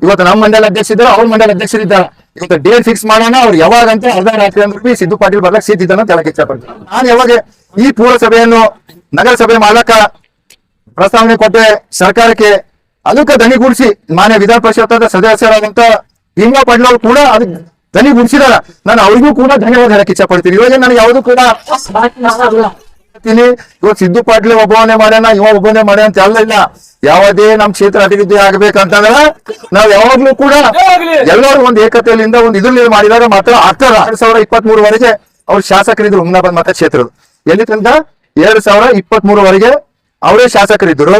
ಇವತ್ತು ನಮ್ಮ ಮಂಡಲ ಅಧ್ಯಕ್ಷ ಇದ್ದಾರೆ, ಅವ್ರ ಮಂಡಲ ಅಧ್ಯಕ್ಷರಿದ್ದಾರೆ. ಇವತ್ತು ಡೇಟ್ ಫಿಕ್ಸ್ ಮಾಡೋಣ, ಅವ್ರು ಯಾವಾಗ ಅಂತ ಅರ್ಧ ರಾತ್ರಿ ಅಂದ್ರೆ ಸಿದ್ದು ಪಾಟೀಲ್ ಬರ್ಲಕ್ ಸೀಟ್ ಇದ್ದಾನೆ ಅಂತ ಹೇಳಕ್ ಇಷ್ಟಪಡ್ತೀನಿ. ನಾನು ಯಾವಾಗ ಈ ಪುರಸಭೆಯನ್ನು ನಗರಸಭೆ ಮಾಡಕ ಪ್ರಸ್ತಾವನೆ ಕೊಟ್ಟೆ ಸರ್ಕಾರಕ್ಕೆ, ಅದಕ್ಕೆ ದನಿಗೂಡಿಸಿ ಮಾನ್ಯ ವಿಧಾನ ಪರಿಷತ್ ಸದಸ್ಯರಾದಂತ ಭೀಮಾ ಪಾಟೀಲ್ ಅವರು ಕೂಡ ಅದಕ್ಕೆ ದನಿಗೂಡಿಸಿದಾರ. ನಾನು ಅವ್ರಿಗೂ ಕೂಡ ಧನ್ಯವಾದ ಹೇಳಕ್ ಇಚ್ಛೆ ಪಡ್ತೀನಿ. ಇವಾಗ ನಾನು ಯಾವುದು ಕೂಡ ಇವಾಗ ಸಿದ್ದು ಪಾಟೀಲ್ ಒಬ್ಬವನ್ನೇ ಮಾಡ್ಯಾನ, ಇವ ಒಬ್ಬನೇ ಮಾಡ್ಯಾನ ಅಂತ ಎಲ್ಲ ಇಲ್ಲ. ಯಾವುದೇ ನಮ್ ಕ್ಷೇತ್ರ ಅಭಿವೃದ್ಧಿ ಆಗ್ಬೇಕಂತಂದ್ರ ನಾವ್ ಯಾವಾಗ್ಲೂ ಕೂಡ ಎಲ್ಲರೂ ಒಂದು ಏಕತೆಯಿಂದ ಒಂದು ಇದ್ರಲ್ಲಿ ಮಾಡಿದಾಗ ಮಾತ್ರ ಆಗ್ತಾರ. 2023 ಅವ್ರು ಶಾಸಕರಿದ್ರು ಹುಮ್ನಾಬಾದ್ ಮತಕ್ಷೇತ್ರದ. ಎಲ್ಲಿ ತನಕ 2023 ಅವರೇ ಶಾಸಕರಿದ್ರು.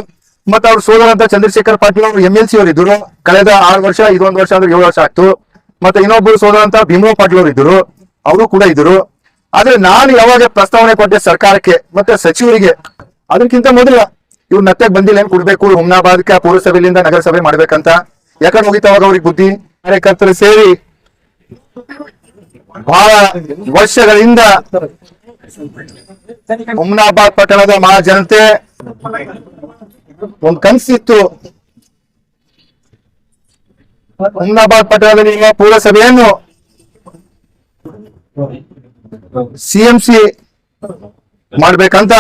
ಮತ್ತೆ ಅವ್ರು ಸೋದರಂತ ಚಂದ್ರಶೇಖರ್ ಪಾಟೀಲ್ ಅವರು MLC ಅವರು ಇದ್ರು. ಕಳೆದ 6 ವರ್ಷ, ಇದೊಂದು ವರ್ಷ ಅಂದ್ರೆ 7 ವರ್ಷ ಆಗ್ತು. ಮತ್ತೆ ಇನ್ನೊಬ್ರು ಸೋದರಂತ ಭೀಮಾ ಪಾಟೀಲ್ ಅವರು ಇದ್ರು, ಅವರು ಕೂಡ ಇದ್ರು. ಆದ್ರೆ ನಾನು ಯಾವಾಗ ಪ್ರಸ್ತಾವನೆ ಕೊಟ್ಟೆ ಸರ್ಕಾರಕ್ಕೆ ಮತ್ತೆ ಸಚಿವರಿಗೆ, ಅದಕ್ಕಿಂತ ಮೊದಲ ಇವ್ರು ನತ್ತಾಗ ಬಂದಿಲ್ಲ ಏನ್ ಕೊಡ್ಬೇಕು ಹುಮ್ನಾಬಾದ್ಕ ಪುರಸಭೆಯಿಂದ ನಗರಸಭೆ ಮಾಡ್ಬೇಕಂತ. ಯಾಕಂದ್ರೆ ಮುಗಿತವಾಗ ಅವ್ರಿಗೆ ಬುದ್ಧಿ. ಕಾರ್ಯಕರ್ತರು ಸೇರಿ ಬಹಳ ವರ್ಷಗಳಿಂದ ಹುಮ್ನಾಬಾದ್ ಪಟ್ಟಣದ ಮಹಾಜನತೆ ಒಂದು ಕನಸಿತ್ತು. ಹುಮ್ನಾಬಾದ್ ಪಟ್ಟಣದಲ್ಲಿ ಇರುವ ಪುರಸಭೆಯನ್ನು CMC ಮಾಡ್ಬೇಕಂತ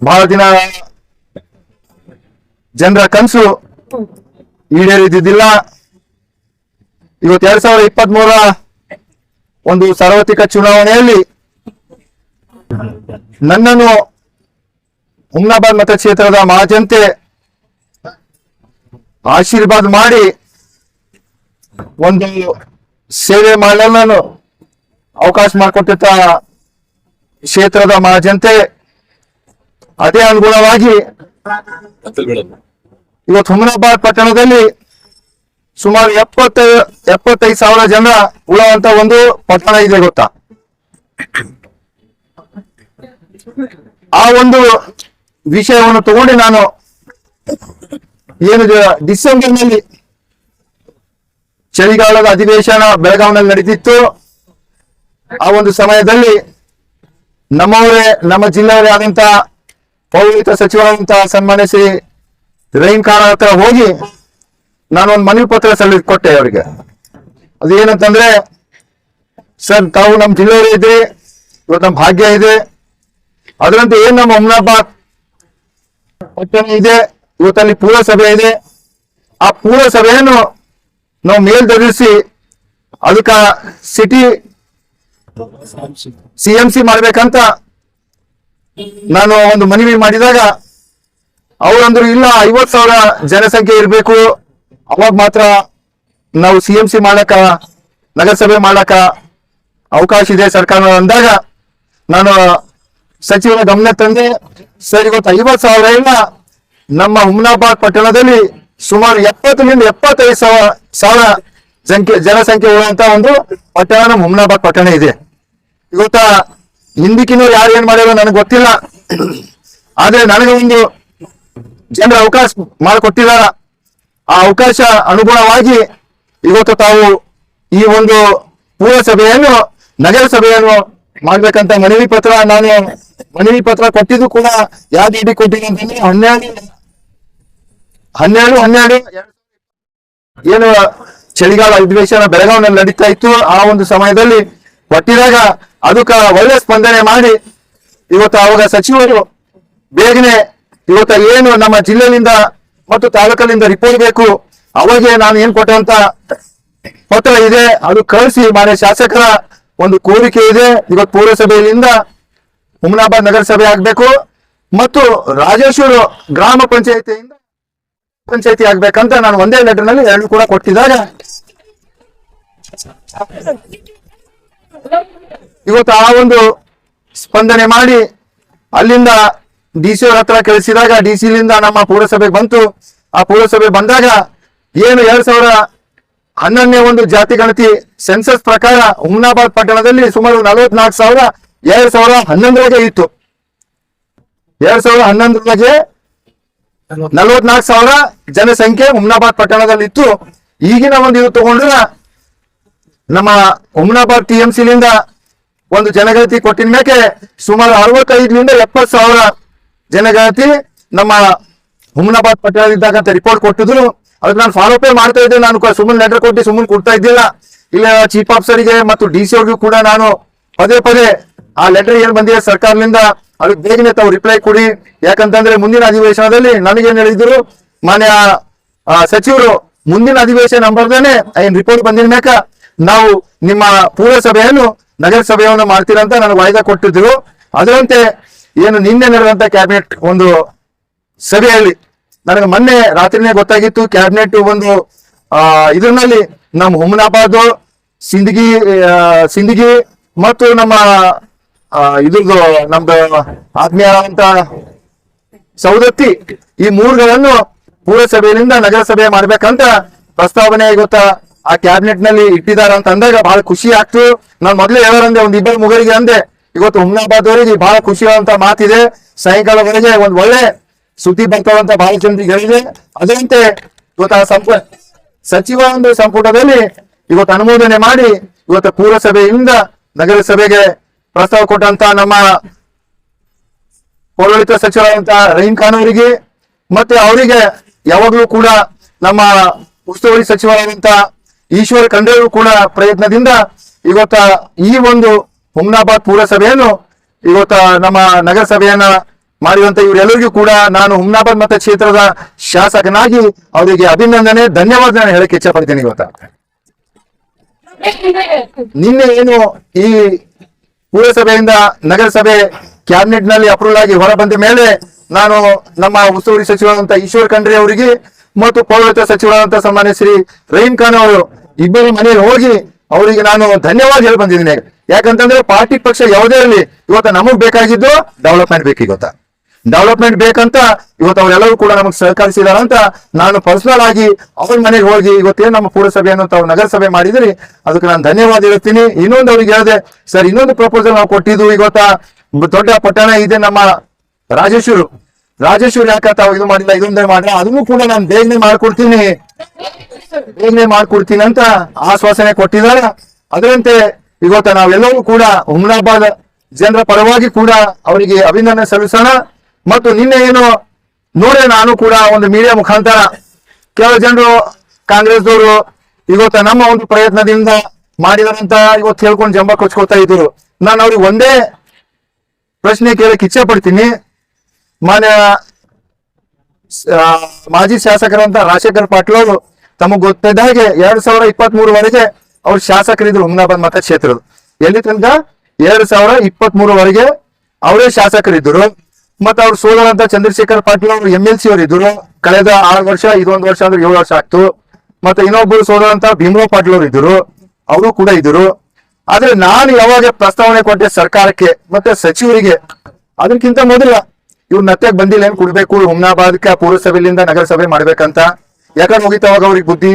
ಬಹಳ ದಿನ ಜನರ ಕನಸು ಈಡೇರಿದ್ದಿಲ್ಲ. ಇವತ್ತು 2023 ಒಂದು ಸಾರ್ವತ್ರಿಕ ಚುನಾವಣೆಯಲ್ಲಿ ನನ್ನನ್ನು ಹುಮ್ನಾಬಾದ್ ಮತಕ್ಷೇತ್ರದ ಮಹಾಜನತೆ ಆಶೀರ್ವಾದ ಮಾಡಿ ಒಂದು ಸೇವೆ ಮಾಡಲು ನಾನು ಅವಕಾಶ ಮಾಡಿಕೊಟ್ಟಿದ್ದ ಕ್ಷೇತ್ರದ ಮಹಾಜನತೆ, ಅದೇ ಅನುಗುಣವಾಗಿ ಇವತ್ತು ಹುಮ್ನಾಬಾದ್ ಪಟ್ಟಣದಲ್ಲಿ ಸುಮಾರು 75,000 ಜನ ಉಳುವಂತ ಒಂದು ಪಟ್ಟಣ ಇದೆ ಗೊತ್ತಾ. ಆ ಒಂದು ವಿಷಯವನ್ನು ತಗೊಂಡು ನಾನು ಏನು ಡಿಸೆಂಬರ್ನಲ್ಲಿ ಚಳಿಗಾಲದ ಅಧಿವೇಶನ ಬೆಳಗಾವಿನಲ್ಲಿ ನಡೆದಿತ್ತು. ಆ ಒಂದು ಸಮಯದಲ್ಲಿ ನಮ್ಮವರೇ, ನಮ್ಮ ಜಿಲ್ಲೆಯವರೇ ಆದಂತ ಪೌರಾಡಳಿತ ಸಚಿವರಾದಂತಹ ಸನ್ಮಾನ್ಯ ಶ್ರೀ ರಹೀಂ ಖಾನ್ ಹತ್ರ ಹೋಗಿ ನಾನು ಒಂದು ಮನವಿ ಪತ್ರ ಕೊಟ್ಟೆ ಅವರಿಗೆ. ಅದೇನಂತಂದ್ರೆ, ಸರ್ ತಾವು ನಮ್ಮ ಜಿಲ್ಲೆಯವರೇ ಇದ್ರಿ, ಇವತ್ತು ನಮ್ಮ ಭಾಗ್ಯ ಇದೆ, ಅದರಂತೆ ಏನ್ ನಮ್ಮ ಹುಮ್ನಾಬಾದ್ ಪಟ್ಟಣ ಇದೆ, ಇವತ್ತಲ್ಲಿ ಪುರಸಭೆ ಇದೆ, ಆ ಪುರಸಭೆಯನ್ನು ನಾವು ಮೇಲ್ದರ್ಜಿಸಿ ಅದಕ್ಕ ಸಿಟಿ CMC ಮಾಡ್ಬೇಕಂತ ನಾನು ಒಂದು ಮನವಿ ಮಾಡಿದಾಗ ಅವರಂದ್ರು ಇಲ್ಲ, 50,000 ಜನಸಂಖ್ಯೆ ಇರ್ಬೇಕು, ಅವಾಗ ಮಾತ್ರ ನಾವು CMC ಮಾಡಕ, ನಗರಸಭೆ ಮಾಡಕ ಅವಕಾಶ ಇದೆ ಸರ್ಕಾರ ಅಂದಾಗ ನಾನು ಸಚಿವರ ಗಮನ ತಂದೆ. ಸರ್ ಇವತ್ತು 50,000 ಇಲ್ಲ, ನಮ್ಮ ಹುಮ್ನಾಬಾದ್ ಪಟ್ಟಣದಲ್ಲಿ ಸುಮಾರು 70,000 ರಿಂದ 75,000 ಜನಸಂಖ್ಯೆ ಉಳ್ಳುವಂತ ಒಂದು ಪಟ್ಟಣ ನಮ್ಮ ಹುಮ್ನಾಬಾದ್ ಪಟ್ಟಣ ಇದೆ. ಇವತ್ತ ಹಿಂದಿಕ್ಕಿನೂ ಯಾರು ಏನ್ ಮಾಡ್ಯಾರೋ ನನಗೆ ಗೊತ್ತಿಲ್ಲ, ಆದ್ರೆ ನನಗೆ ಒಂದು ಜನರ ಅವಕಾಶ ಮಾಡಿಕೊಟ್ಟಿದಾರ. ಆ ಅವಕಾಶ ಅನುಗುಣವಾಗಿ ಇವತ್ತು ತಾವು ಈ ಒಂದು ಪುರಸಭೆಯನ್ನು ನಗರಸಭೆಯನ್ನು ಮಾಡ್ಬೇಕಂತ ಮನವಿ ಪತ್ರ ಕೊಟ್ಟಿದ್ದು ಕೂಡ ಯಾವ್ದು ಇಡಿ ಕೊಟ್ಟಿದೆ ಅಂತಂದ್ರೆ 12 ಏನು ಚಳಿಗಾಲ ಅಧಿವೇಶನ ಬೆಳಗಾವಿನಲ್ಲಿ ನಡೀತಾ ಇತ್ತು. ಆ ಒಂದು ಸಮಯದಲ್ಲಿ ಕೊಟ್ಟಿದಾಗ ಅದಕ್ಕ ಒಳ್ಳೆ ಸ್ಪಂದನೆ ಮಾಡಿ ಇವತ್ತು ಅವಾಗ ಸಚಿವರು ಬೇಗನೆ ಇವತ್ತ ಏನು ನಮ್ಮ ಜಿಲ್ಲೆಯಿಂದ ಮತ್ತು ತಾಲೂಕಲ್ಲಿಂದ ರಿಪೋರ್ಟ್ ಬೇಕು, ಅವಾಗೆ ನಾನು ಏನ್ ಕೊಟ್ಟಂತ ಪತ್ರ ಇದೆ ಅದು ಕಳಿಸಿ ಮಾನ್ಯ ಶಾಸಕರ ಒಂದು ಕೋರಿಕೆ ಇದೆ. ಇವತ್ತು ಪುರಸಭೆಯಿಂದ ಹುಮ್ನಾಬಾದ್ ನಗರಸಭೆ ಆಗ್ಬೇಕು ಮತ್ತು ರಾಜೇಶ್ವರ ಗ್ರಾಮ ಪಂಚಾಯತಿ ಆಗ್ಬೇಕಂತ ನಾನು ಒಂದೇ ಲೆಟರ್ ನಲ್ಲಿ 2 ಕೂಡ ಕೊಟ್ಟಿದಾಗ ಇವತ್ತು ಆ ಒಂದು ಸ್ಪಂದನೆ ಮಾಡಿ ಅಲ್ಲಿಂದ DC ಅವ್ರ ಹತ್ರ ಕಳಿಸಿದಾಗ DC ನಮ್ಮ ಪುರಸಭೆಗೆ ಬಂತು. ಆ ಪುರಸಭೆ ಬಂದಾಗ ಏನು 2011 ಒಂದು ಜಾತಿ ಗಣತಿ ಸೆನ್ಸಸ್ ಪ್ರಕಾರ ಹುಮ್ನಾಬಾದ್ ಪಟ್ಟಣದಲ್ಲಿ ಸುಮಾರು 44,000 2011 ಇತ್ತು. 2011 44,000 ಜನಸಂಖ್ಯೆ ಹುಮ್ನಾಬಾದ್ ಪಟ್ಟಣದಲ್ಲಿ ಇತ್ತು. ಈಗಿನ ಒಂದು ಇದು ತಗೊಂಡ್ರೆ ನಮ್ಮ ಹುಮ್ನಾಬಾದ್ TMC ಒಂದು ಜನಗಣತಿ ಕೊಟ್ಟಿನ ಮೇಲೆ ಸುಮಾರು 65 ರಿಂದ 70,000 ಜನಗಣತಿ ನಮ್ಮ ಹುಮ್ನಾಬಾದ್ ಪಟ್ಟಣದಿದ್ದಾಗ ರಿಪೋರ್ಟ್ ಕೊಟ್ಟಿದ್ರು. ಅದಕ್ಕೆ ನಾನು ಫಾಲೋ ಅಪ್ ಮಾಡ್ತಾ ಇದ್ದೆ. ನಾನು ಸುಮ್ಮನೆ ಲೆಟರ್ ಕೊಟ್ಟು ಸುಮ್ಮನೆ ಕೊಡ್ತಾ ಇದ್ದಿಲ್ಲ. ಇಲ್ಲ ಚೀಫ್ ಆಫೀಸರ್ಗೆ ಮತ್ತು DC ಅವ್ರಿಗೂ ಕೂಡ ನಾನು ಪದೇ ಪದೇ ಆ ಲೆಟರ್ ಏನ್ ಬಂದಿದೆ ಸರ್ಕಾರದಿಂದ ಅದಕ್ಕೆ ಬೇಗನೆ ತಾವು ರಿಪ್ಲೈ ಕೊಡಿ. ಯಾಕಂತಂದ್ರೆ ಮುಂದಿನ ಅಧಿವೇಶನದಲ್ಲಿ ನನಗೇನ್ ಹೇಳಿದ್ರು ಮಾನ್ಯ ಸಚಿವರು, ಮುಂದಿನ ಅಧಿವೇಶನ ನಂಬರ್ದೇನೆ ಏನ್ ರಿಪೋರ್ಟ್ ಬಂದಿದ ಮ್ಯಾಕ ನಾವು ನಿಮ್ಮ ಪುರಸಭೆಯನ್ನು ನಗರಸಭೆಯನ್ನು ಮಾಡ್ತೀರಂತ ನನಗೆ ವಾಯ್ದಾ ಕೊಟ್ಟಿದ್ರು. ಅದರಂತೆ ಏನು ನಿನ್ನೆ ನಡೆದಂತ ಕ್ಯಾಬಿನೆಟ್ ಒಂದು ಸಭೆಯಲ್ಲಿ ನನಗೆ ಮೊನ್ನೆ ರಾತ್ರಿನೇ ಗೊತ್ತಾಗಿತ್ತು. ಕ್ಯಾಬಿನೆಟ್ ಒಂದು ಇದರಲ್ಲಿ ನಮ್ಮ ಹುಮನಾಬಾದ್, ಸಿಂದಗಿ ಮತ್ತು ನಮ್ಮ ಇದ್ರದ್ದು ನಮ್ದು ಆತ್ಮೀಯ ಅಂತ ಸೌದತ್ತಿ, ಈ ಮೂರುಗಳನ್ನು ಪುರಸಭೆಯಿಂದ ನಗರಸಭೆ ಮಾಡ್ಬೇಕಂತ ಪ್ರಸ್ತಾವನೆ ಗೊತ್ತಾ ಆ ಕ್ಯಾಬಿನೆಟ್ ನಲ್ಲಿ ಇಟ್ಟಿದಾರ ಅಂತ ಅಂದಾಗ ಬಹಳ ಖುಷಿ ಆಗ್ತು. ನಾನು ಮೊದಲೇ ಹೇಳೋರಂದೆ ಒಂದ್ ಇಬ್ಬರು ಮುಗರಿಗೆ ಅಂದೆ. ಇವತ್ತು ಹುಮನಾಬಾದ್ ಅವರಿಗೆ ಬಹಳ ಖುಷಿಯಾದಂತ ಮಾತಿದೆ. ಸಾಯಂಕಾಲವರೆಗೆ ಒಂದ್ ಒಳ್ಳೆ ಸುದ್ದಿ ಬರ್ತಾವಂತ ಬಹಳ ಜನರಿಗೆ ಹೇಳಿದೆ. ಅದರಂತೆ ಇವತ್ತು ಸಚಿವ ಒಂದು ಸಂಪುಟದಲ್ಲಿ ಇವತ್ತು ಅನುಮೋದನೆ ಮಾಡಿ ಇವತ್ತು ಪುರಸಭೆಯಿಂದ ನಗರಸಭೆಗೆ ಪ್ರಸ್ತಾವ ಕೊಟ್ಟಂತ ನಮ್ಮ ಪೌರಾಡಳಿತ ಸಚಿವರಾದಂತ ರಹೀಂ ಖಾನ್ ಅವರಿಗೆ ಮತ್ತೆ ಅವರಿಗೆ ಯಾವಾಗ್ಲೂ ಕೂಡ ನಮ್ಮ ಉಸ್ತುವಾರಿ ಸಚಿವರಾದಂತ ಈಶ್ವರ್ ಖಂಡ್ರೆ ಅವರು ಕೂಡ ಪ್ರಯತ್ನದಿಂದ ಇವತ್ತ ಈ ಒಂದು ಹುಮನಾಬಾದ್ ಪುರಸಭೆಯನ್ನು ಇವತ್ತ ನಮ್ಮ ನಗರಸಭೆಯನ್ನ ಮಾಡಿದಂತ ಇವರೆಲ್ಲರಿಗೂ ಕೂಡ ನಾನು ಹುಮನಾಬಾದ್ ಮತ ಕ್ಷೇತ್ರದ ಶಾಸಕನಾಗಿ ಅವರಿಗೆ ಅಭಿನಂದನೆ, ಧನ್ಯವಾದ ಹೇಳಕ್ಕೆ ಇಚ್ಛೆ ಪಡ್ತೀನಿ. ಇವತ್ತ ನಿನ್ನೆ ಏನು ಈ ಪುರಸಭೆಯಿಂದ ನಗರಸಭೆ ಕ್ಯಾಬಿನೆಟ್ ನಲ್ಲಿ ಅಪ್ರೂವಲ್ ಆಗಿ ಹೊರ ಬಂದ ಮೇಲೆ ನಾನು ನಮ್ಮ ಉಸ್ತುವಾರಿ ಸಚಿವರಾದಂತಹ ಈಶ್ವರ್ ಖಂಡ್ರೆ ಅವರಿಗೆ ಮತ್ತು ಪೌರಾಡಳಿತ ಸಚಿವರಾದಂತಹ ಸನ್ಮಾನ್ಯ ಶ್ರೀ ರಹೀಂ ಖಾನ್ ಅವರು ಇಬ್ಬರು ಮನೆಯಲ್ಲಿ ಹೋಗಿ ಅವರಿಗೆ ನಾನು ಧನ್ಯವಾದ ಹೇಳಿ ಬಂದಿದ್ದೀನಿ. ಯಾಕಂತಂದ್ರೆ ಪಾರ್ಟಿ ಪಕ್ಷ ಯಾವುದೇ ಇರಲಿ, ಇವತ್ತು ನಮಗ್ ಬೇಕಾಗಿದ್ದು ಡೆವಲಪ್ಮೆಂಟ್ ಬೇಕು. ಇವತ್ತ ಡೆವಲಪ್ಮೆಂಟ್ ಬೇಕಂತ ಇವತ್ತು ಅವರೆಲ್ಲರೂ ಕೂಡ ನಮಗೆ ಸಹಕರಿಸಿದಾರ ಅಂತ ನಾನು ಪರ್ಸನಲ್ ಆಗಿ ಅವ್ರ ಮನೆಗೆ ಹೋಗಿ ಇವತ್ತೇನು ನಮ್ಮ ಪುರಸಭೆಯನ್ನು ತಾವು ನಗರಸಭೆ ಮಾಡಿದ್ರಿ ಅದಕ್ಕೆ ನಾನು ಧನ್ಯವಾದ ಹೇಳ್ತೀನಿ. ಇನ್ನೊಂದು ಅವ್ರಿಗೆ ಹೇಳಿದೆ, ಸರ್ ಇನ್ನೊಂದು ಪ್ರಪೋಸಲ್ ನಾವು ಕೊಟ್ಟಿದ್ದು ಇವತ್ತ ದೊಡ್ಡ ಪಟ್ಟಣ ಇದೆ ನಮ್ಮ ರಾಜೇಶ್ವರಿ ಯಾಕ ತಾವು ಇದು ಮಾಡಿಲ್ಲ ಇದೊಂದೇ ಮಾಡ್ರ ಅದನ್ನು ಕೂಡ ನಾನು ಬೇಗನೆ ಮಾಡ್ಕೊಡ್ತೀನಿ ಅಂತ ಆಶ್ವಾಸನೆ ಕೊಟ್ಟಿದ್ದಾರೆ. ಅದರಂತೆ ಇವತ್ತು ನಾವೆಲ್ಲರೂ ಕೂಡ ಹುಮನಾಬಾದ್ ಜನರ ಪರವಾಗಿ ಕೂಡ ಅವರಿಗೆ ಅಭಿನಂದನೆ ಸಲ್ಲಿಸೋಣ. ಮತ್ತು ನಿನ್ನೆ ಏನು ನೋಡೇ ನಾನು ಕೂಡ ಒಂದು ಮೀಡಿಯಾ ಮುಖಾಂತರ ಕೆಲವು ಜನರು ಕಾಂಗ್ರೆಸ್ದವರು ಇವತ್ತು ನಮ್ಮ ಒಂದು ಪ್ರಯತ್ನದಿಂದ ಮಾಡಿದಾರಂತ ಇವತ್ತು ಹೇಳ್ಕೊಂಡು ಜಂಬ ಕೊಚ್ಕೋತಾ ಇದ್ರು. ನಾನು ಅವ್ರಿಗೆ ಒಂದೇ ಪ್ರಶ್ನೆ ಕೇಳಕ್ ಇಚ್ಛೆ ಪಡ್ತೀನಿ. ಮಾಜಿ ಶಾಸಕರಂತ ರಾಜಶೇಖರ್ ಪಾಟೀಲ್ ಅವರು ತಮಗ್ ಗೊತ್ತಿದ್ದ ಹಾಗೆ 2023ವರೆಗೆ ಅವ್ರು ಶಾಸಕರಿದ್ರು ಹುಮನಾಬಾದ್ ಮತಕ್ಷೇತ್ರದ. ಎಲ್ಲಿ ತನಕ 2023ವರೆಗೆ ಅವರೇ ಶಾಸಕರಿದ್ರು. ಮತ್ತೆ ಅವ್ರು ಸೋದರಂತ ಚಂದ್ರಶೇಖರ್ ಪಾಟೀಲ್ ಅವರು MLC ಅವರು ಇದ್ರು. ಕಳೆದ 6 ವರ್ಷ, ಇದೊಂದು ವರ್ಷ ಅಂದ್ರೆ 7 ವರ್ಷ ಆಗ್ತು. ಮತ್ತೆ ಇನ್ನೊಬ್ಬರು ಸೋದರಂತ ಭೀಮರಾವ್ ಪಾಟೀಲ್ ಅವರು ಇದ್ರು, ಅವರು ಕೂಡ ಇದ್ರು. ಆದ್ರೆ ನಾನು ಯಾವಾಗ ಪ್ರಸ್ತಾವನೆ ಕೊಟ್ಟೆ ಸರ್ಕಾರಕ್ಕೆ ಮತ್ತೆ ಸಚಿವರಿಗೆ, ಅದಕ್ಕಿಂತ ಮೊದಲ ಇವ್ರು ನತ್ಯಾಗ ಬಂದಿಲ್ಲ ಏನ್ ಕೊಡ್ಬೇಕು ಹುಮನಾಬಾದ್ಕ ಪುರಸಭೆಯಿಂದ ನಗರಸಭೆ ಮಾಡ್ಬೇಕಂತ ಯಾಕಂದ್ರೆ ಮುಗಿತಾವಾಗ ಅವ್ರಿಗೆ ಬುದ್ಧಿ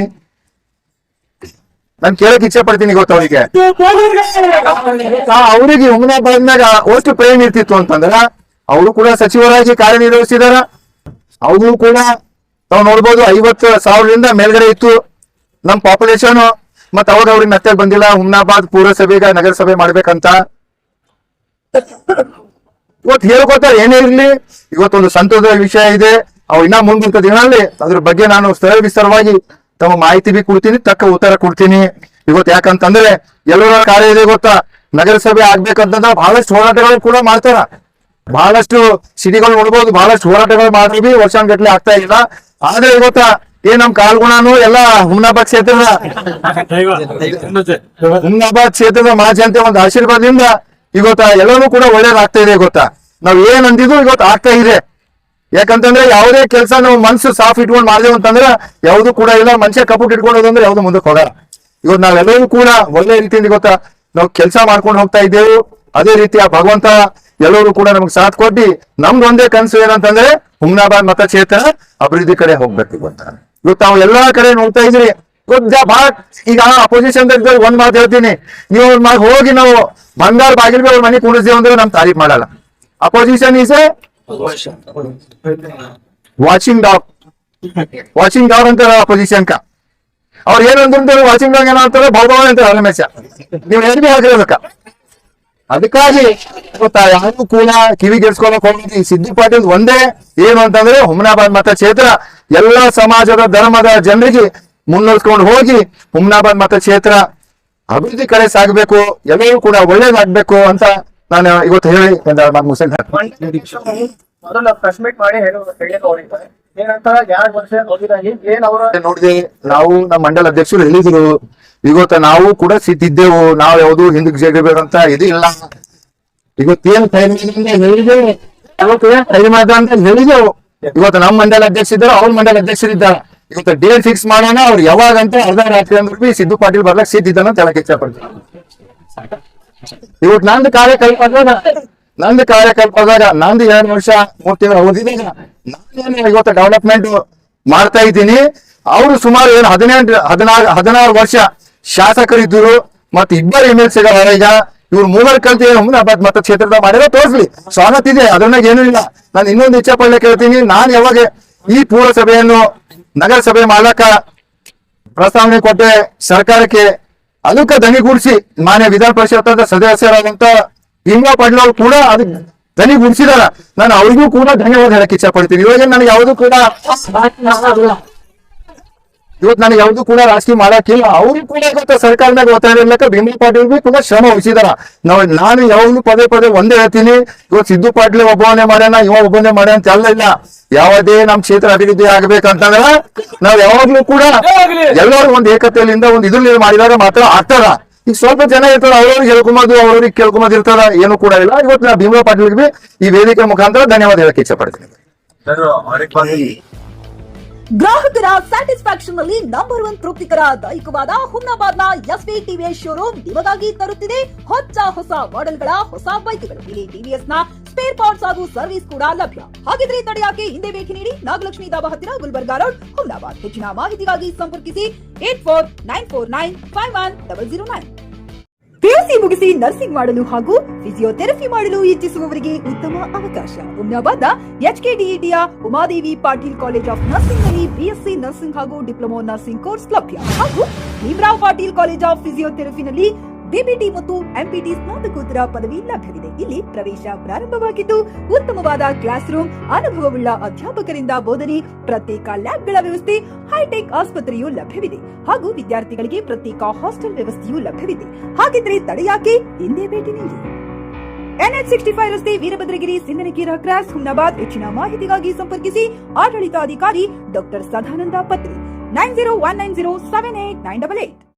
ನಾನು ಕೇಳಕ್ ಇಚ್ಛೆ ಪಡ್ತೀನಿ. ಗೊತ್ತವ್ರಿಗೆ ಅವ್ರಿಗೆ ಹುಮನಾಬಾದ್ನಾಗ ಅಷ್ಟು ಪ್ರೇಮ ಇರ್ತಿತ್ತು ಅಂತಂದ್ರ ಅವರು ಕೂಡ ಸಚಿವರಾಗಿ ಕಾರ್ಯನಿರ್ವಹಿಸಿದಾರ. ಅವರು ಕೂಡ ತಾವು ನೋಡ್ಬೋದು 50,000ರಿಂದ ಮೇಲ್ಗಡೆ ಇತ್ತು ನಮ್ ಪಾಪ್ಯುಲೇಷನ್. ಮತ್ ಅವಾಗ ಅವ್ರಿಗೆ ನತ್ಯಾಗ ಬಂದಿಲ್ಲ ಹುಮನಾಬಾದ್ ಪುರಸಭೆಗ ನಗರಸಭೆ ಮಾಡ್ಬೇಕಂತ. ಇವತ್ತು ಹೇಳ್ಕೊತಾರೆ ಏನೇ ಇರ್ಲಿ, ಇವತ್ತೊಂದು ಸಂತೋಷದ ವಿಷಯ ಇದೆ. ಅವು ಇನ್ನ ಮುಂದಿನ ದಿನಗಳಲ್ಲಿ ಅದ್ರ ಬಗ್ಗೆ ನಾನು ವಿಸ್ತಾರವಾಗಿ ತಮ್ಮ ಮಾಹಿತಿ ಬಿ ಕೊಡ್ತೀನಿ, ತಕ್ಕ ಉತ್ತರ ಕೊಡ್ತೀನಿ. ಇವತ್ತು ಯಾಕಂತಂದ್ರೆ ಎಲ್ಲರ ಕಾರ್ಯ ಇದೆ ಗೊತ್ತಾ, ನಗರಸಭೆ ಆಗ್ಬೇಕಂತಂದ್ರೆ ಬಹಳಷ್ಟು ಹೋರಾಟಗಳು ಕೂಡ ಮಾಡ್ತಾರ. ಬಹಳಷ್ಟು ಸಿಟಿಗಳು ನೋಡ್ಬೋದು, ಬಹಳಷ್ಟು ಹೋರಾಟಗಳು ಮಾಡಿದ್ವಿ ಬಿ ವರ್ಷಾನ್ಗಟ್ಲೆ ಆಗ್ತಾ ಇಲ್ಲ. ಆದ್ರೆ ಇವತ್ತ ನಮ್ ಕಾಲ್ಗುಣನು ಎಲ್ಲ ಹುಮನಾಬಾದ್ ಕ್ಷೇತ್ರದ ಮಹಾಜನತೆ ಒಂದು ಆಶೀರ್ವಾದದಿಂದ ಇವತ್ತ ಎಲ್ಲರೂ ಕೂಡ ಒಳ್ಳೇದಾಗ್ತಾ ಇದೆ. ಗೊತ್ತಾ ನಾವ್ ಏನ್ ಅಂದಿದ್ದು ಇವತ್ತು ಆಗ್ತಾ ಇದೆ. ಯಾಕಂತಂದ್ರೆ ಯಾವುದೇ ಕೆಲಸ ನಾವು ಮನ್ಸು ಸಾಫ್ ಇಟ್ಕೊಂಡು ಮಾಡಿದೆವು ಅಂತಂದ್ರೆ ಯಾವ್ದು ಕೂಡ ಇಲ್ಲ. ಮನುಷ್ಯ ಕಪುಟ್ ಇಟ್ಕೊಂಡೋದಂದ್ರೆ ಯಾವ್ದು ಮುಂದಕ್ಕೆ ಹೋಗಲ್ಲ. ಇವತ್ತು ನಾವೆಲ್ಲರೂ ಕೂಡ ಒಳ್ಳೆ ರೀತಿಯಿಂದ ಗೊತ್ತಾ ನಾವು ಕೆಲಸ ಮಾಡ್ಕೊಂಡು ಹೋಗ್ತಾ ಇದ್ದೇವೆ. ಅದೇ ರೀತಿ ಆ ಭಗವಂತ ಎಲ್ಲರೂ ಕೂಡ ನಮ್ಗೆ ಸಾಥ್ ಕೊಟ್ಟಿ ನಮ್ದು ಒಂದೇ ಕನಸು ಏನಂತಂದ್ರೆ ಹುಮನಾಬಾದ್ ಮತಕ್ಷೇತ್ರ ಅಭಿವೃದ್ಧಿ ಕಡೆ ಹೋಗ್ಬೇಕು. ಗೊತ್ತಾ ಇವತ್ತು ನಾವು ಎಲ್ಲಾ ಕಡೆ ನೋಡ್ತಾ ಇದ್ರಿ. ಬಹಳ ಈಗ ಅಪೋಸಿಷನ್ ಒಂದ್ ಮಾತು ಹೇಳ್ತೀನಿ, ನೀವು ಹೋಗಿ ನಾವು ಬಂಗಾರ ಬಾಗಿಲ್ಗೆ ಅವ್ರ ಮನೆ ಕುಣಿಸ್ತೇವೆ ಅಂದ್ರೆ ನಮ್ ತಾರೀಫ್ ಮಾಡಲ್ಲ. Opposition is A watching dog ಅಂತ ಅಪೋಸಿಷನ್ ಕ ಅವ್ರು ಏನಂದ್ರೆ ವಾಚಿಂಗ್ ಡಾಗ್ ಏನಂತಾರೆ ಭಗವಾನ್ ಅಂತ ರಮೇಶ ನೀವು ಏನ್ ಬಿ ಹಾಕಿರ್ಬೇಕ. ಅದಕ್ಕಾಗಿ ಗೊತ್ತಾ, ಯಾರು ಕೂಡ ಕಿವಿಗೆಡ್ಸ್ಕೊಳಕ್ ಹೋಗಿ ಸಿದ್ದು ಪಾಟೀಲ್ ಒಂದೇ ಏನು ಅಂತಂದ್ರೆ ಹುಮ್ನಾಬಾದ್ ಮತಕ್ಷೇತ್ರ ಎಲ್ಲ ಸಮಾಜದ ಧರ್ಮದ ಜನರಿಗೆ ಮುನ್ನಡೆಸ್ಕೊಂಡು ಹೋಗಿ ಹುಮ್ನಾಬಾದ್ ಮತಕ್ಷೇತ್ರ ಅಭಿವೃದ್ಧಿ ಕಡೆ ಸಾಗಬೇಕು, ಎಲ್ಲರೂ ಕೂಡ ಒಳ್ಳೇದಾಗ್ಬೇಕು ಅಂತ ನಾನು ಇವತ್ತು ಹೇಳಿ ಮುಗಿಸ್ತಾ ಮೊದಲ ಪ್ರೆಸ್ ಮೀಟ್ ಮಾಡಿ ಏನಂತ 2 ವರ್ಷ ಹೋಗಿದಾಗಿ ಏನ್ ಅವರ ನೋಡಿದೆ. ನಾವು ನಮ್ಮ ಮಂಡಲ ಅಧ್ಯಕ್ಷರು ಹೇಳಿದ್ರು, ಇವತ್ತು ನಾವು ಕೂಡ ಸಿದ್ದಿದ್ದೆವು, ನಾವು ಯಾವುದು ಹಿಂದಕ್ಕೆ ಜಗಬೇಕಂತ ಇದು ಇಲ್ಲ. ಇವತ್ತೇನ್ ಹೇಳಿದೆವು, ಅಂತ ಹೇಳಿದೆವು. ಇವತ್ತು ನಮ್ಮ ಮಂಡಲ ಅಧ್ಯಕ್ಷ ಇದ್ದಾರೆ, ಅವ್ರ ಮಂಡಲ ಅಧ್ಯಕ್ಷರಿದ್ದಾರೆ. ಇವತ್ತು ಡೇಟ್ ಫಿಕ್ಸ್ ಮಾಡೋಣ, ಅವ್ರು ಯಾವಾಗ ಅಂತ ಅರ್ಧ ರಾತ್ರಿ ಅಂದ್ರೆ ಬಿ ಸಿದ್ದು ಪಾಟೀಲ್ ಬರ್ಲಕ್ ಸಿದ್ದಿದ್ದಾನ ಅಂತ ಹೇಳಕ್ ಇಚ್ಛೆ ಪಡ್ತೀನಿ. ಇವತ್ತು ನಂದು ಕಾರ್ಯಕಲ್ಪದಾಗ ನಂದು 2 ವರ್ಷ 3 ತಿಂಗಳು ಓದಿದಾಗ ನಾನೇನು ಇವತ್ತು ಡೆವಲಪ್ಮೆಂಟ್ ಮಾಡ್ತಾ ಇದ್ದೀನಿ. ಅವರು ಸುಮಾರು ಏನು 16 ವರ್ಷ ಶಾಸಕರಿದ್ದರು, ಮತ್ತೆ 2 MLC ಈಗ ಇವ್ರು 3 ಕಲ್ತಿ ಹುಮ್ನಾಬಾದ್ ಮತಕ್ಷೇತ್ರದ ಮಾಡಿರೋ ತೋರಿಸ್ಲಿ, ಸ್ವಾಗತ ಇದೆ, ಅದ್ರನ್ನಾಗ ಏನೂ ಇಲ್ಲ. ನಾನು ಇನ್ನೊಂದು ಇಚ್ಛೆ ಪಡ್ಲಿಕ್ಕೆ ಕೇಳ್ತೀನಿ, ನಾನು ಯಾವಾಗ ಈ ಪೂರಸಭೆಯನ್ನು ನಗರಸಭೆ ಮಾಡಕ ಪ್ರಸ್ತಾವನೆ ಕೊಟ್ಟೆ ಸರ್ಕಾರಕ್ಕೆ, ಅದಕ್ಕೆ ದನಿಗೂಡಿಸಿ ಮಾನ್ಯ ವಿಧಾನ ಪರಿಷತ್ ಸದಸ್ಯರಾದಂತ ಭೀಮಾ ಪಾಟೀಲ್ ಅವರು ಕೂಡ ಅದಕ್ಕೆ ದನಿಗೂಡಿಸಿದಾರ. ನಾನು ಅವ್ರಿಗೂ ಕೂಡ ಧನ್ಯವಾದ ಹೇಳಕ್ ಇಚ್ಛೆ ಪಡ್ತೀನಿ. ಇವಾಗ ನನಗೆ ಯಾವುದು ಕೂಡ ರಾಜಕೀಯ ಮಾಡಕ್ಕಿಲ್ಲ. ಅವರು ಕೂಡ ಇವತ್ತು ಸರ್ಕಾರದಾಗ ಒತ್ತಾಯ ಇರ್ಲಕ್ಕ ಭೀಮಾ ಪಾಟೀಲ್ ಬಿ ಕೂಡ ಶ್ರಮ ವಹಿಸಿದಾರ. ನಾನು ಯಾವಾಗ್ಲೂ ಪದೇ ಒಂದೇ ಹೇಳ್ತೀನಿ, ಇವತ್ತು ಸಿದ್ದು ಪಾಟೀಲ್ ಒಬ್ಬನೇ ಮಾಡ್ಯಾನ, ಒಬ್ಬನೇ ಮಾಡ್ಯಾನ ಅಂತ ಎಲ್ಲ ಇಲ್ಲ. ಯಾವುದೇ ನಮ್ ಕ್ಷೇತ್ರ ಅಭಿವೃದ್ಧಿ ಆಗ್ಬೇಕಂತಂದ್ರ ನಾವ್ ಯಾವಾಗ್ಲೂ ಕೂಡ ಎಲ್ಲರೂ ಒಂದ್ ಏಕತೆಯಿಂದ ಒಂದ್ ಇದ್ರಲ್ಲಿ ಮಾಡಿದಾಗ ಮಾತ್ರ ಆಗ್ತದ. ಈಗ ಸ್ವಲ್ಪ ಜನ ಇರ್ತಾರ, ಅವ್ರವ್ರಿಗೆ ಅವ್ರವ್ರಿಗೆ ಕೇಳ್ಕೊಂಬದು ಇರ್ತಾರ, ಏನು ಕೂಡ ಇಲ್ಲ. ಇವತ್ತು ನಾ ಭೀಮಾ ಪಾಟೀಲ್ಗೆ ಬಿ ಈ ವೇದಿಕೆ ಮುಖಾಂತರ ಧನ್ಯವಾದ ಹೇಳಕ್ ಇಚ್ಛೆ ಪಡ್ತೀನಿ. ಗ್ರಾಹಕರ ಸ್ಯಾಟಿಸ್ಫ್ಯಾಕ್ಷನ್ ನಲ್ಲಿ ನಂಬರ್ 1 ತೃಪ್ತಿಕರ ದೈಹಿಕವಾದ ಹುಮ್ನಾಬಾದ್ ನ ಎಸ್ವಿ ಟಿವಿಎಸ್ ಶೋರೂಮ್ ನಿಮಗಾಗಿ ತರುತ್ತಿದೆ ಹೊಸ ಮಾಡೆಲ್ಗಳ ಹೊಸ ಬೈಕ್ಗಳು. ಇಲ್ಲಿ ಟಿವಿಎಸ್ ನ ಸ್ಪೇರ್ ಪಾರ್ಟ್ಸ್ ಹಾಗೂ ಸರ್ವಿಸ್ ಕೂಡ ಲಭ್ಯ. ಹಾಗಿದ್ರೆ ತಡೆಯಾಕೆ ಹಿಂದೆ ಭೇಟಿ ನೀಡಿ, ನಾಗಲಕ್ಷ್ಮಿ ದಾಬಾ ಹತ್ತಿರ, ಗುಲ್ಬರ್ಗಾ ರೋಡ್, ಹುಮ್ನಾಬಾದ್. ಹೆಚ್ಚಿನ ಮಾಹಿತಿಗಾಗಿ ಸಂಪರ್ಕಿಸಿ 8494951009. ಪಿಯುಸಿ ಮುಗಿಸಿ ನರ್ಸಿಂಗ್ ಮಾಡಲು ಹಾಗೂ ಫಿಸಿಯೋಥೆರಪಿ ಮಾಡಲು ಇಚ್ಛಿಸುವವರಿಗೆ ಉತ್ತಮ ಅವಕಾಶ. ಹುಮ್ನಾಬಾದ್ನ HKDETಯ Umadevi Patil college of nursing ನಲ್ಲಿ BSc ನರ್ಸಿಂಗ್ ಹಾಗೂ ಡಿಪ್ಲೊಮಾ ನರ್ಸಿಂಗ್ ಕೋರ್ಸ್ ಲಭ್ಯ. ಹಾಗೂ ಭೀಮರಾವ್ ಪಾಟೀಲ್ ಕಾಲೇಜ್ ಆಫ್ ಫಿಸಿಯೋಥೆರಪಿನಲ್ಲಿ BBT ಮತ್ತು MPT ಸ್ನಾತಕೋತ್ತರ ಪದವಿ ಲಭ್ಯವಿದೆ. ಇಲ್ಲಿ ಪ್ರವೇಶ ಪ್ರಾರಂಭವಾಗಿದ್ದು ಉತ್ತಮವಾದ ಕ್ಲಾಸ್ ರೂಮ್, ಅನುಭವವುಳ್ಳ ಅಧ್ಯಾಪಕರಿಂದ ಬೋಧನೆ, ಪ್ರತ್ಯೇಕ ಲ್ಯಾಬ್ಗಳ ವ್ಯವಸ್ಥೆ, ಹೈಟೆಕ್ ಆಸ್ಪತ್ರೆಯೂ ಲಭ್ಯವಿದೆ. ಹಾಗೂ ವಿದ್ಯಾರ್ಥಿಗಳಿಗೆ ಪ್ರತ್ಯೇಕ ಹಾಸ್ಟೆಲ್ ವ್ಯವಸ್ಥೆಯೂ ಲಭ್ಯವಿದೆ. ಹಾಗಿದ್ರೆ ತಡೆಯಾಕೆ ಹಿಂದೆ ಭೇಟಿ ನೀಡಿ. NH65 ರಸ್ತೆ, ವೀರಭದ್ರಗಿರಿ, ಸಿಂದನಕೀರ ಕ್ರಾಸ್, ಹುಮ್ನಾಬಾದ್. ಹೆಚ್ಚಿನ ಮಾಹಿತಿಗಾಗಿ ಸಂಪರ್ಕಿಸಿ ಆಡಳಿತಾಧಿಕಾರಿ ಡಾಕ್ಟರ್ ಸದಾನಂದ ಪತ್ರಿ 9019078988.